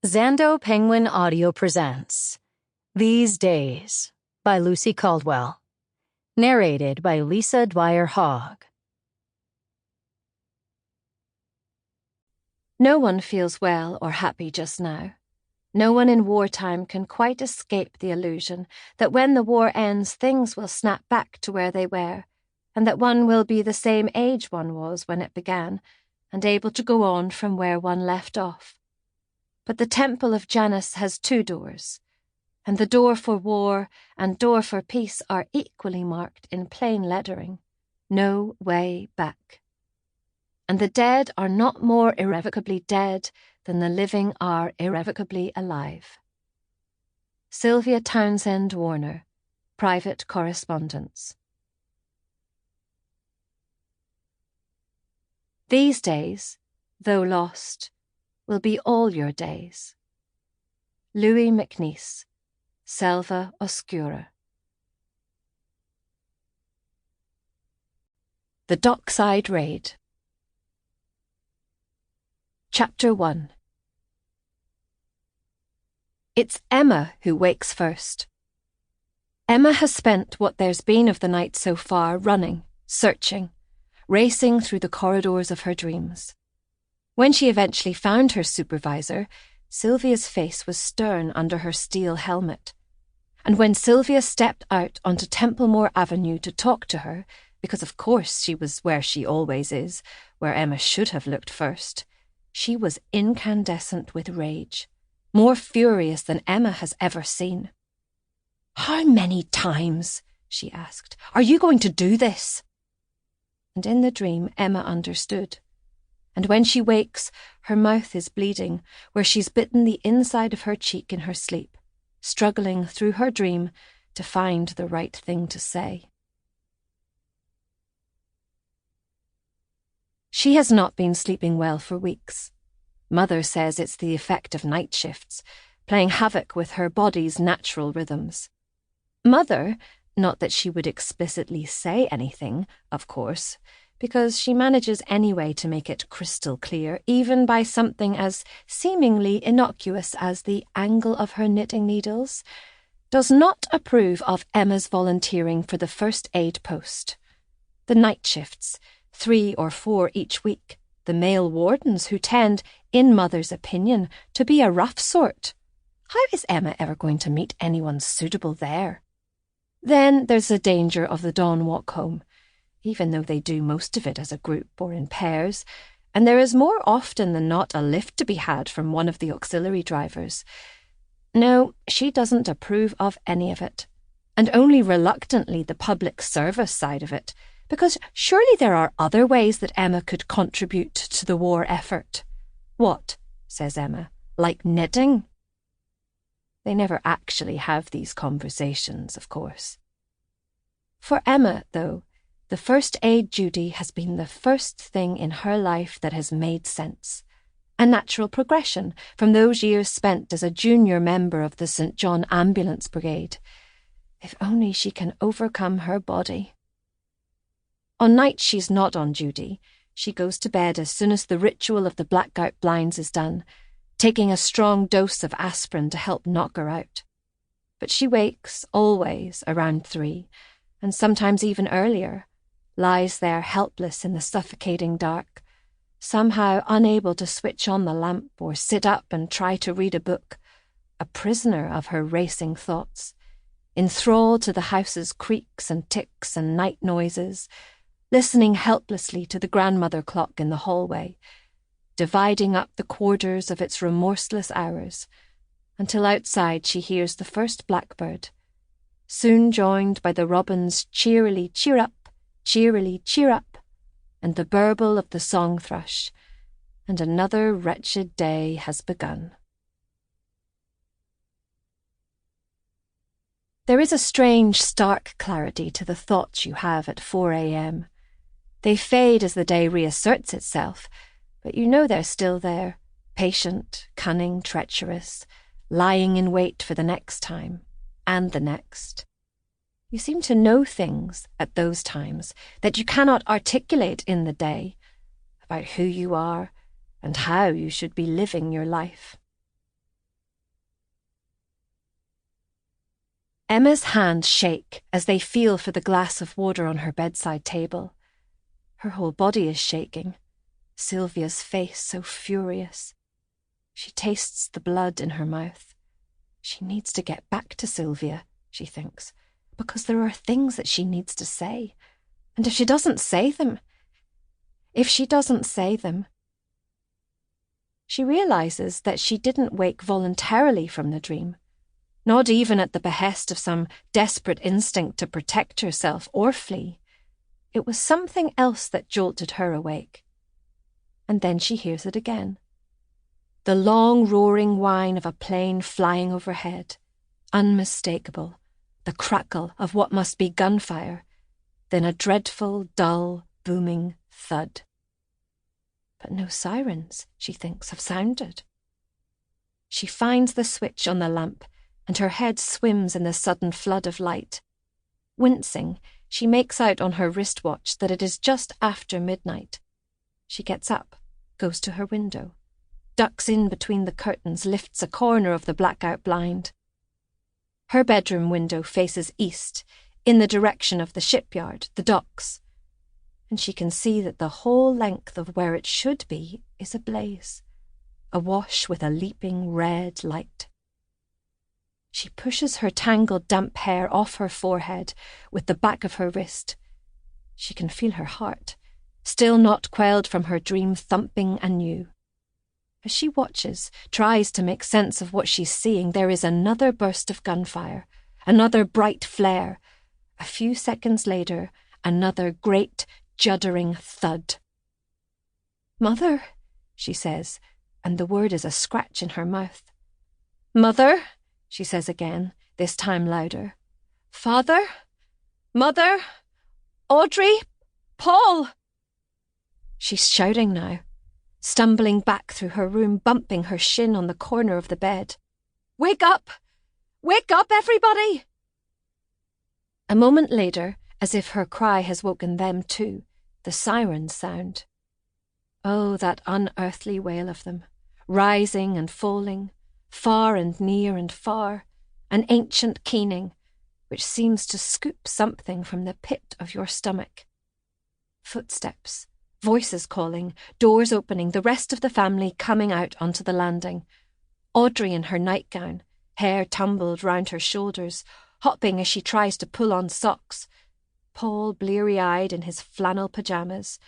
Zando Penguin Audio presents These Days by Lucy Caldwell. Narrated by Lisa Dwyer Hogg. No one feels well or happy just now. No one in wartime can quite escape the illusion that when the war ends, things will snap back to where they were, and that one will be the same age one was when it began, and able to go on from where one left off. But the temple of Janus has two doors, and the door for war and door for peace are equally marked in plain lettering: no way back. And the dead are not more irrevocably dead than the living are irrevocably alive. Sylvia Townsend Warner, Private Correspondence. These days, though lost, will be all your days. Louis MacNeice, Selva Oscura. The Dockside Raid. Chapter 1. It's Emma who wakes first. Emma has spent what there's been of the night so far running, searching, racing through the corridors of her dreams. When she eventually found her supervisor, Sylvia's face was stern under her steel helmet. And when Sylvia stepped out onto Templemore Avenue to talk to her, because of course she was where she always is, where Emma should have looked first, she was incandescent with rage, more furious than Emma has ever seen. "How many times," she asked, "are you going to do this?" And in the dream Emma understood. And when she wakes, her mouth is bleeding, where she's bitten the inside of her cheek in her sleep, struggling through her dream to find the right thing to say. She has not been sleeping well for weeks. Mother says it's the effect of night shifts, playing havoc with her body's natural rhythms. Mother, not that she would explicitly say anything, of course, because she manages anyway to make it crystal clear, even by something as seemingly innocuous as the angle of her knitting needles, does not approve of Emma's volunteering for the first aid post. The night shifts, 3 or 4 each week, the male wardens who tend, in Mother's opinion, to be a rough sort. How is Emma ever going to meet anyone suitable there? Then there's the danger of the dawn walk home, even though they do most of it as a group or in pairs, and there is more often than not a lift to be had from one of the auxiliary drivers. No, she doesn't approve of any of it, and only reluctantly the public service side of it, because surely there are other ways that Emma could contribute to the war effort. "What?" says Emma. "Like knitting?" They never actually have these conversations, of course. For Emma, though, the first aid duty has been the first thing in her life that has made sense. A natural progression from those years spent as a junior member of the St. John Ambulance Brigade. If only she can overcome her body. On nights she's not on duty, she goes to bed as soon as the ritual of the blackout blinds is done, taking a strong dose of aspirin to help knock her out. But she wakes, always, around 3, and sometimes even earlier, lies there helpless in the suffocating dark, somehow unable to switch on the lamp or sit up and try to read a book, a prisoner of her racing thoughts, enthralled to the house's creaks and ticks and night noises, listening helplessly to the grandmother clock in the hallway, dividing up the quarters of its remorseless hours, until outside she hears the first blackbird, soon joined by the robin's cheerily cheer up, and the burble of the song thrush, and another wretched day has begun. There is a strange, stark clarity to the thoughts you have at 4 a.m. They fade as the day reasserts itself, but you know they're still there, patient, cunning, treacherous, lying in wait for the next time, and the next. You seem to know things at those times that you cannot articulate in the day, about who you are and how you should be living your life. Emma's hands shake as they feel for the glass of water on her bedside table. Her whole body is shaking. Sylvia's face so furious. She tastes the blood in her mouth. She needs to get back to Sylvia, she thinks, because there are things that she needs to say. And if she doesn't say them... She realises that she didn't wake voluntarily from the dream, not even at the behest of some desperate instinct to protect herself or flee. It was something else that jolted her awake. And then she hears it again. The long roaring whine of a plane flying overhead, unmistakable, the crackle of what must be gunfire, then a dreadful, dull, booming thud. But no sirens, she thinks, have sounded. She finds the switch on the lamp, and her head swims in the sudden flood of light. Wincing, she makes out on her wristwatch that it is just after midnight. She gets up, goes to her window, ducks in between the curtains, lifts a corner of the blackout blind. Her bedroom window faces east, in the direction of the shipyard, the docks, and she can see that the whole length of where it should be is ablaze, awash with a leaping red light. She pushes her tangled damp hair off her forehead with the back of her wrist. She can feel her heart, still not quelled from her dream, thumping anew. As she watches, tries to make sense of what she's seeing, there is another burst of gunfire, another bright flare. A few seconds later, another great, juddering thud. "Mother," she says, and the word is a scratch in her mouth. "Mother," she says again, this time louder. "Father? Mother? Audrey? Paul!" She's shouting now, stumbling back through her room, bumping her shin on the corner of the bed. "Wake up! Wake up, everybody!" A moment later, as if her cry has woken them too, the sirens sound. Oh, that unearthly wail of them, rising and falling, far and near and far, an ancient keening, which seems to scoop something from the pit of your stomach. Footsteps, voices calling, doors opening, the rest of the family coming out onto the landing. Audrey in her nightgown, hair tumbled round her shoulders, hopping as she tries to pull on socks. Paul bleary-eyed in his flannel pyjamas.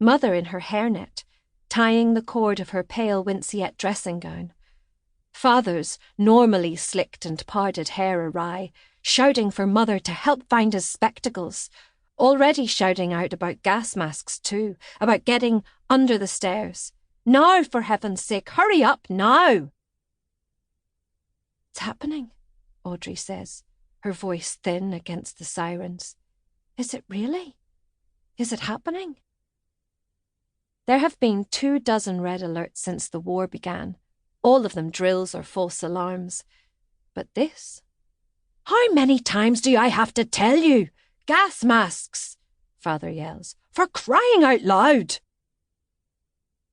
Mother in her hairnet, tying the cord of her pale winceyette dressing-gown. Father's normally slicked and parted hair awry, shouting for Mother to help find his spectacles. Already shouting out about gas masks too, about getting under the stairs. "Now, for heaven's sake, hurry up, now!" "It's happening," Audrey says, her voice thin against the sirens. "Is it really? Is it happening?" There have been 24 red alerts since the war began, all of them drills or false alarms. But this? "How many times do I have to tell you? Gas masks!" Father yells. "For crying out loud!"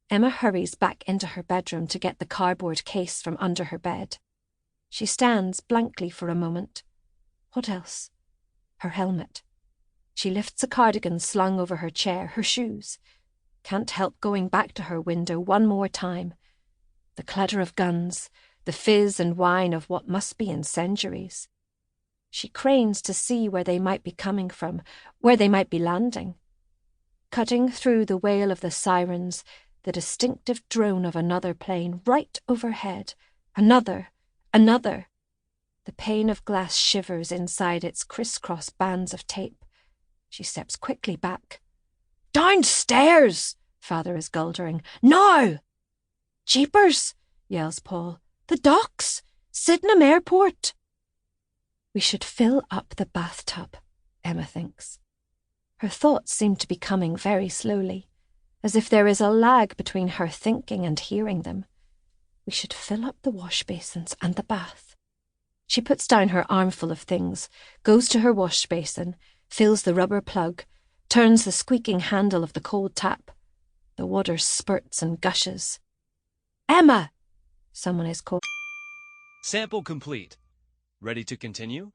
Emma hurries back into her bedroom to get the cardboard case from under her bed. She stands blankly for a moment. What else? Her helmet. She lifts a cardigan slung over her chair, her shoes. Can't help going back to her window one more time. The clatter of guns, the fizz and whine of what must be incendiaries. She cranes to see where they might be coming from, where they might be landing. Cutting through the wail of the sirens, the distinctive drone of another plane right overhead. Another. The pane of glass shivers inside its criss-cross bands of tape. She steps quickly back. "Downstairs!" Father is guldering. "Now!" "Jeepers!" yells Paul. "The docks! Sydenham Airport!" We should fill up the bathtub, Emma thinks. Her thoughts seem to be coming very slowly, as if there is a lag between her thinking and hearing them. We should fill up the wash basins and the bath. She puts down her armful of things, goes to her wash basin, fills the rubber plug, turns the squeaking handle of the cold tap. The water spurts and gushes. "Emma!" Someone is called. Sample complete. Ready to continue?